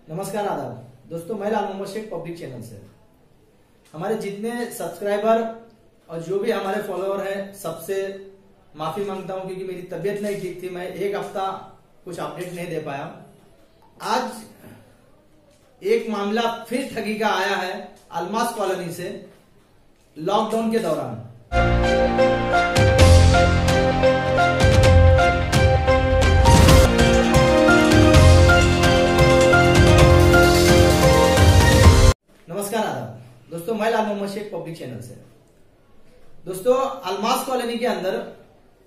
नमस्कार आदाब दोस्तों, मैं लाल मोहम्मद शेख पब्लिक चैनल से। हमारे जितने सब्सक्राइबर और जो भी हमारे फॉलोअर हैं सबसे माफी मांगता हूं क्योंकि मेरी तबीयत नहीं ठीक थी। मैं एक हफ्ता कुछ अपडेट नहीं दे पाया। आज एक मामला फिर ठगी का आया है अलमास कॉलोनी से लॉकडाउन के दौरान। नमस्कार आदाब दोस्तों, मैं लाल मोहम्मद शेख पब्लिक चैनल से। दोस्तों, अलमास कॉलोनी के अंदर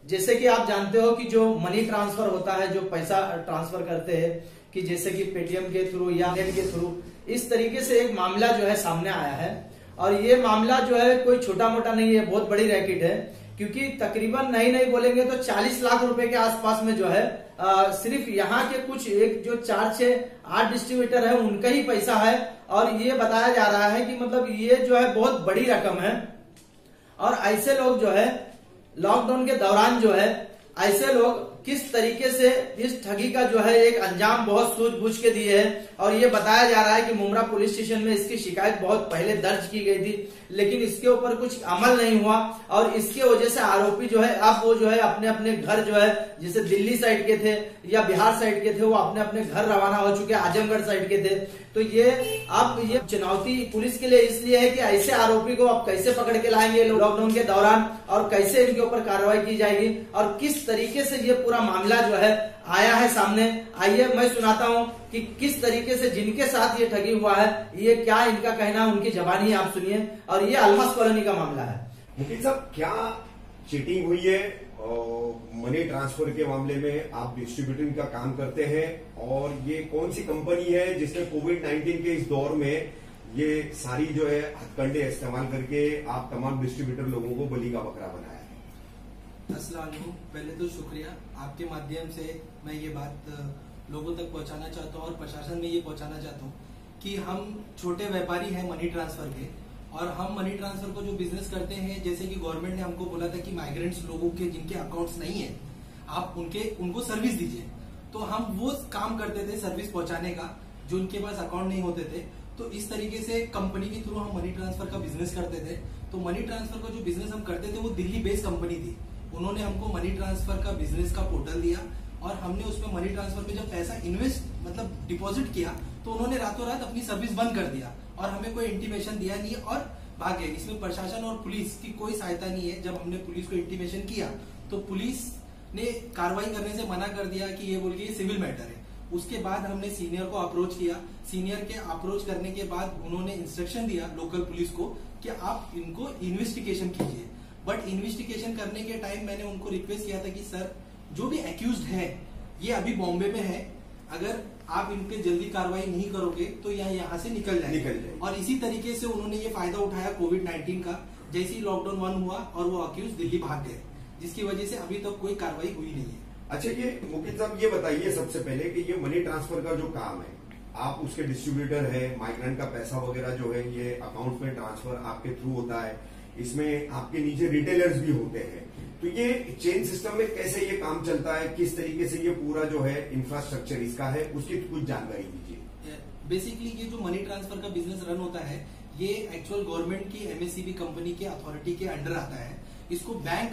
जैसे कि आप जानते हो कि जो मनी ट्रांसफर होता है, जो पैसा ट्रांसफर करते हैं कि जैसे कि पेटीएम के थ्रू या नेट के थ्रू, इस तरीके से एक मामला जो है सामने आया है। और ये मामला जो है कोई छोटा मोटा नहीं है, बहुत बड़ी रैकेट है। क्योंकि तकरीबन नहीं बोलेंगे तो 40 लाख रुपए के आसपास में जो है सिर्फ यहाँ के कुछ एक जो 4 से 8 डिस्ट्रीब्यूटर है उनका ही पैसा है। और ये बताया जा रहा है कि मतलब ये जो है बहुत बड़ी रकम है। और ऐसे लोग जो है लॉकडाउन के दौरान जो है ऐसे लोग किस तरीके से इस ठगी का जो है एक अंजाम बहुत सूझबूझ के दिए है। और ये बताया जा रहा है कि मुमरा पुलिस स्टेशन में इसकी शिकायत बहुत पहले दर्ज की गई थी, लेकिन इसके ऊपर कुछ अमल नहीं हुआ। और इसके वजह से आरोपी जो है अब वो जो है अपने अपने घर जो है, जैसे दिल्ली साइड के थे या बिहार साइड के थे, वो अपने अपने घर रवाना हो चुके, आजमगढ़ साइड के थे। तो ये अब ये चुनौती पुलिस के लिए इसलिए है कि ऐसे आरोपी को अब कैसे पकड़ के लाएंगे लॉकडाउन के दौरान, और कैसे इनके ऊपर कार्रवाई की जाएगी, और किस तरीके से ये पूरा मामला जो है आया है सामने। आइए मैं सुनाता हूं कि किस तरीके से जिनके साथ ये ठगी हुआ है, ये क्या इनका कहना है, उनकी जबानी आप सुनिए। और ये अलमास कॉलोनी का मामला है। मुकेश साहब, क्या चीटिंग हुई है मनी ट्रांसफर के मामले में? आप डिस्ट्रीब्यूटिंग का काम करते हैं, और ये कौन सी कंपनी है जिसने कोविड-19 के इस दौर में ये सारी जो है हथकंडे इस्तेमाल करके आप तमाम डिस्ट्रीब्यूटर लोगों को बलि का बकरा बनाया है? अस्सलाम वालेकुम। पहले तो शुक्रिया, आपके माध्यम से मैं ये बात लोगों तक पहुंचाना चाहता हूं और प्रशासन में ये पहुंचाना चाहता हूं कि हम छोटे व्यापारी हैं मनी ट्रांसफर के, और हम मनी ट्रांसफर को जो बिजनेस करते हैं, जैसे कि गवर्नमेंट ने हमको बोला था कि माइग्रेंट्स लोगों के जिनके अकाउंट्स नहीं है आप उनको सर्विस दीजिए। तो हम वो काम करते थे सर्विस पहुंचाने का, जो उनके पास अकाउंट नहीं होते थे। तो इस तरीके से कंपनी के थ्रू हम मनी ट्रांसफर का बिजनेस करते थे। तो मनी ट्रांसफर का जो बिजनेस हम करते थे वो दिल्ली बेस्ड कंपनी थी। उन्होंने हमको मनी ट्रांसफर का बिजनेस का पोर्टल दिया, और हमने उसमें मनी ट्रांसफर पे जब पैसा इन्वेस्ट मतलब डिपॉजिट किया तो उन्होंने रातों रात अपनी सर्विस बंद कर दिया, और हमें कोई इंटीमेशन दिया नहीं है और भाग गए। इसमें प्रशासन और पुलिस की कोई सहायता नहीं है। जब हमने पुलिस को इंटीमेशन किया तो पुलिस ने कार्रवाई करने से मना कर दिया कि ये बोल के ये सिविल मैटर है। उसके बाद हमने सीनियर को अप्रोच किया। सीनियर के अप्रोच करने के बाद उन्होंने इंस्ट्रक्शन दिया लोकल पुलिस को कि आप इनको इन्वेस्टिगेशन कीजिए। बट इन्वेस्टिगेशन करने के टाइम मैंने उनको रिक्वेस्ट किया था कि सर, जो भी एक्यूज्ड है ये अभी बॉम्बे में है, अगर आप इन पे जल्दी कार्रवाई नहीं करोगे तो यहाँ से निकल जाए। और इसी तरीके से उन्होंने ये फायदा उठाया कोविड-19 का। जैसे ही लॉकडाउन 1 हुआ और वो अक्यूज दिल्ली भाग गए, जिसकी वजह से अभी तक कोई कार्रवाई हुई नहीं है। अच्छा, ये मुकेश साहब ये बताइए सबसे पहले कि ये मनी ट्रांसफर का जो काम है, आप उसके डिस्ट्रीब्यूटर है, माइग्रेंट का पैसा वगैरह जो है ये अकाउंट में ट्रांसफर आपके थ्रू होता है, इसमें आपके नीचे रिटेलर्स भी होते हैं। तो ये चेन सिस्टम में कैसे ये काम चलता है, किस तरीके से ये पूरा जो है इंफ्रास्ट्रक्चर इसका है, उसकी कुछ जानकारी दीजिए। बेसिकली ये जो मनी ट्रांसफर का बिजनेस रन होता है, ये एक्चुअल गवर्नमेंट की एमएससीबी कंपनी के अथॉरिटी के अंडर आता है। इसको बैंक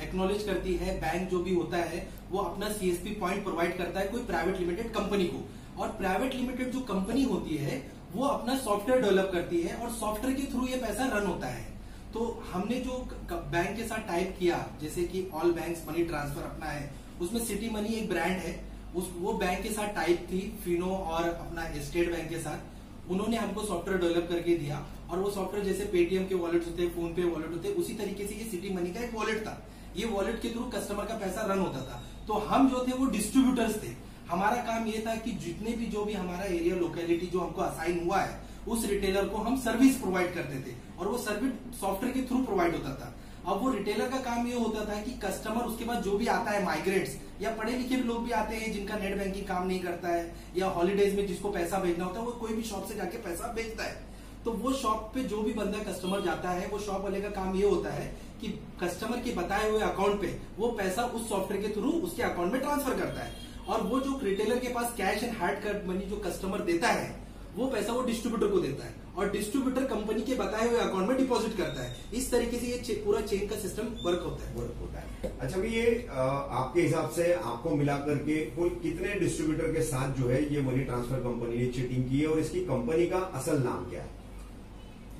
एक्नॉलेज करती है। बैंक जो भी होता है वो अपना सीएसपी पॉइंट प्रोवाइड करता है कोई प्राइवेट लिमिटेड कंपनी को, और प्राइवेट लिमिटेड जो कंपनी होती है वो अपना सॉफ्टवेयर डेवलप करती है, और सॉफ्टवेयर के थ्रू ये पैसा रन होता है। तो हमने जो बैंक के साथ टाइप किया, जैसे कि ऑल बैंक्स मनी ट्रांसफर अपना है, उसमें सिटी मनी एक ब्रांड है, वो बैंक के साथ टाइप थी फिनो और अपना स्टेट बैंक के साथ। उन्होंने हमको सॉफ्टवेयर डेवलप करके दिया, और वो सॉफ्टवेयर जैसे पेटीएम के वॉलेट होते हैं, फोन पे वॉलेट होते हैं, उसी तरीके से ये सिटी मनी का एक वॉलेट था। ये वॉलेट के थ्रू कस्टमर का पैसा रन होता था। तो हम जो थे वो डिस्ट्रीब्यूटर्स थे। हमारा काम ये था कि जितने भी जो भी हमारा एरिया लोकेलिटी जो हमको असाइन हुआ है, उस रिटेलर को हम सर्विस प्रोवाइड करते थे, और वो सर्विस सॉफ्टवेयर के थ्रू प्रोवाइड होता था। अब वो रिटेलर का काम ये होता था कि कस्टमर उसके बाद जो भी आता है, माइग्रेंट्स या पढ़े लिखे भी लोग भी आते हैं जिनका नेट बैंकिंग काम नहीं करता है, या हॉलीडेज में जिसको पैसा भेजना होता है, वो कोई भी शॉप से जाके पैसा भेजता है। तो वो शॉप पे जो भी बंदा कस्टमर जाता है, वो शॉप वाले का काम ये होता है कि कस्टमर के बताए हुए अकाउंट पे वो पैसा उस सॉफ्टवेयर के थ्रू उसके अकाउंट में ट्रांसफर करता है। और वो जो रिटेलर के पास cash and hard card money जो कस्टमर देता है वो पैसा वो डिस्ट्रीब्यूटर को देता है और डिस्ट्रीब्यूटर कंपनी के बताए हुए अकाउंट में डिपॉजिट करता है। इस तरीके से ये पूरा चेन का सिस्टम वर्क होता है। अच्छा भी ये आपके हिसाब से आपको मिला करके कुल कितने डिस्ट्रीब्यूटर के साथ जो है ये मनी ट्रांसफर कंपनी ने चीटिंग की है और इसकी कंपनी का असल नाम क्या है?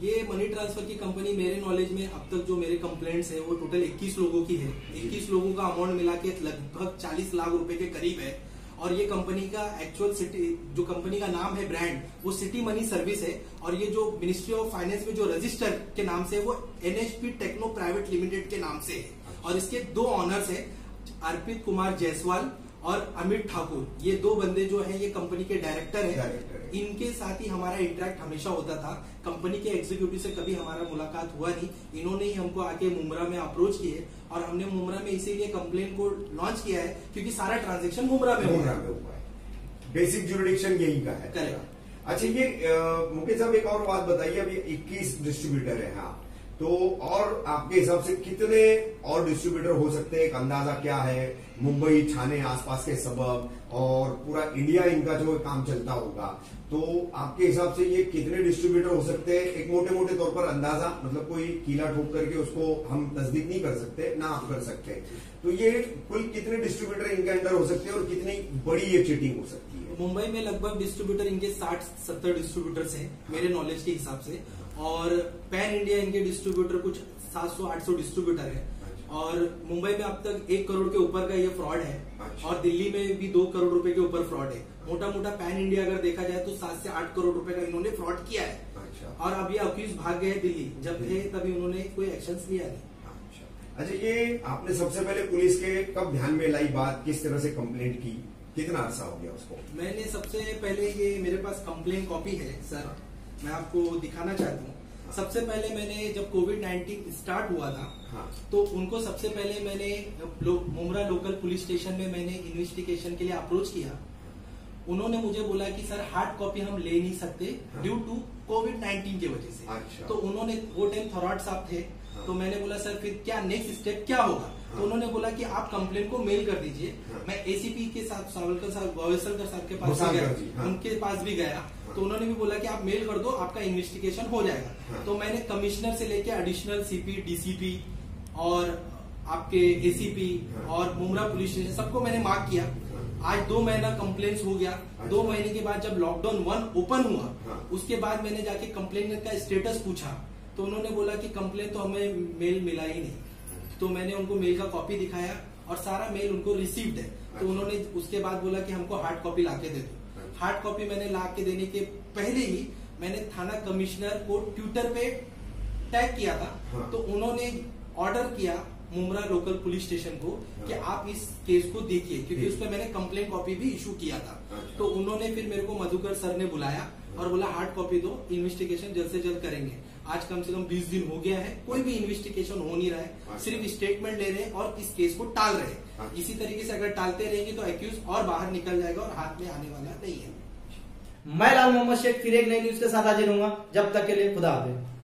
ये मनी ट्रांसफर की कंपनी मेरे नॉलेज में अब तक जो मेरे कंप्लेंट्स है वो टोटल 21 लोगों की है। 21 लोगों का अमाउंट मिला के लगभग 40 लाख रुपए के करीब है और ये कंपनी का एक्चुअल सिटी जो कंपनी का नाम है ब्रांड वो सिटी मनी सर्विस है और ये जो मिनिस्ट्री ऑफ फाइनेंस में जो रजिस्टर के नाम से वो NHP टेक्नो प्राइवेट लिमिटेड के नाम से है और इसके 2 ऑनर्स है अर्पित कुमार जायसवाल और अमित ठाकुर। ये 2 बंदे जो है ये कंपनी के डायरेक्टर है। इनके साथ ही हमारा इंटरेक्ट हमेशा होता था। कंपनी के एग्जीक्यूटिव से कभी हमारा मुलाकात हुआ नहीं। इन्होंने ही हमको आके मुमरा में अप्रोच किए और हमने मुमरा में इसीलिए कंप्लेन को लॉन्च किया है क्योंकि सारा ट्रांजेक्शन मुमरा में हुआ है। बेसिक जुरिडिक्शन यही का है। करेक्ट। अच्छा ये मुकेश साहब एक और बात बताइए, अभी 21 डिस्ट्रीब्यूटर है, हाँ, तो और आपके हिसाब से कितने और डिस्ट्रीब्यूटर हो सकते हैं? एक अंदाजा क्या है? मुंबई, ठाणे, आसपास के सबब और पूरा इंडिया इनका जो काम चलता होगा, तो आपके हिसाब से ये कितने डिस्ट्रीब्यूटर हो सकते हैं? एक मोटे मोटे तौर पर अंदाजा, मतलब कोई कीला ठोक करके उसको हम तस्दीक नहीं कर सकते ना आप कर सकते, तो ये कुल कितने डिस्ट्रीब्यूटर इनके अंडर हो सकते हैं और कितनी बड़ी ये चीटिंग हो सकती है? मुंबई में लगभग डिस्ट्रीब्यूटर इनके 60-70 डिस्ट्रीब्यूटर्स हैं मेरे नॉलेज के हिसाब से और पैन इंडिया इनके डिस्ट्रीब्यूटर कुछ 700-800 डिस्ट्रीब्यूटर है और मुंबई में अब तक 1 करोड़ के ऊपर का ये फ्रॉड है और दिल्ली में भी 2 करोड़ रुपए के ऊपर फ्रॉड है। मोटा मोटा पैन इंडिया अगर देखा जाए तो 7 से 8 करोड़ रुपए का इन्होंने फ्रॉड किया है और अब ये अक्यूज भाग गए दिल्ली, जब थे तभी उन्होंने कोई एक्शन लिया नहीं। अच्छा ये आपने सबसे पहले पुलिस के कब ध्यान में लाई बात, किस तरह से कंप्लेंट की, कितना अरसा हो गया उसको? मैंने सबसे पहले ये मेरे पास कंप्लेन कॉपी है सर, मैं आपको दिखाना चाहता हूँ। सबसे पहले मैंने जब कोविड-19 स्टार्ट हुआ था, हाँ, तो उनको सबसे पहले मैंने मुमरा लोकल पुलिस स्टेशन में मैंने इन्वेस्टिगेशन के लिए अप्रोच किया। उन्होंने मुझे बोला कि सर हार्ड कॉपी हम ले नहीं सकते ड्यू टू कोविड-19 की वजह से। अच्छा। तो उन्होंने वो टाइम थॉराट साहब थे, हाँ, तो मैंने बोला सर फिर क्या नेक्स्ट स्टेप क्या होगा? हाँ, तो उन्होंने बोला कि आप कंप्लेन को मेल कर दीजिए। हाँ, मैं ACP के साथ सावलकर साहब गौवेसलकर साहब के पास हाँ, गया, उनके पास भी गया, तो उन्होंने भी बोला कि आप मेल कर दो, आपका इन्वेस्टिगेशन हो जाएगा। हाँ, तो मैंने कमिश्नर से लेके एडिशनल CP, DCP और आपके ACP और मुमरा पुलिस स्टेशन सबको मैंने मार्क किया। आज 2 महीना कंप्लेंट्स हो गया। 2 महीने के बाद जब लॉकडाउन 1 ओपन हुआ, उसके बाद मैंने जाके कंप्लेन का स्टेटस पूछा, तो उन्होंने बोला कि कंप्लेन तो हमें मेल मिला ही नहीं। तो मैंने उनको मेल का कॉपी दिखाया और सारा मेल उनको रिसीव्ड है। तो उन्होंने उसके बाद बोला कि हमको हार्ड कॉपी लाके दे दो। हार्ड कॉपी मैंने ला के देने के पहले ही मैंने थाना कमिश्नर को ट्विटर पे टैग किया था। तो उन्होंने ऑर्डर किया मुमरा लोकल पुलिस स्टेशन को कि आप इस केस को देखिए, क्योंकि उसमें मैंने कंप्लेन कॉपी भी इशू किया था। तो उन्होंने फिर मेरे को मधुकर सर ने बुलाया और बोला हार्ड कॉपी दो, इन्वेस्टिगेशन जल्द से जल्द करेंगे। आज कम से कम 20 दिन हो गया है, कोई भी इन्वेस्टिगेशन हो नहीं रहा है, सिर्फ स्टेटमेंट ले रहे हैं और इस केस को टाल रहे हैं। इसी तरीके से अगर टालते रहेंगे तो एक्यूज और बाहर निकल जाएगा और हाथ में आने वाला नहीं है। मैं लाल मोहम्मद शेख फिर एक नई न्यूज के साथ हाजिर हूंगा। जब तक के लिए खुदा हाफिज।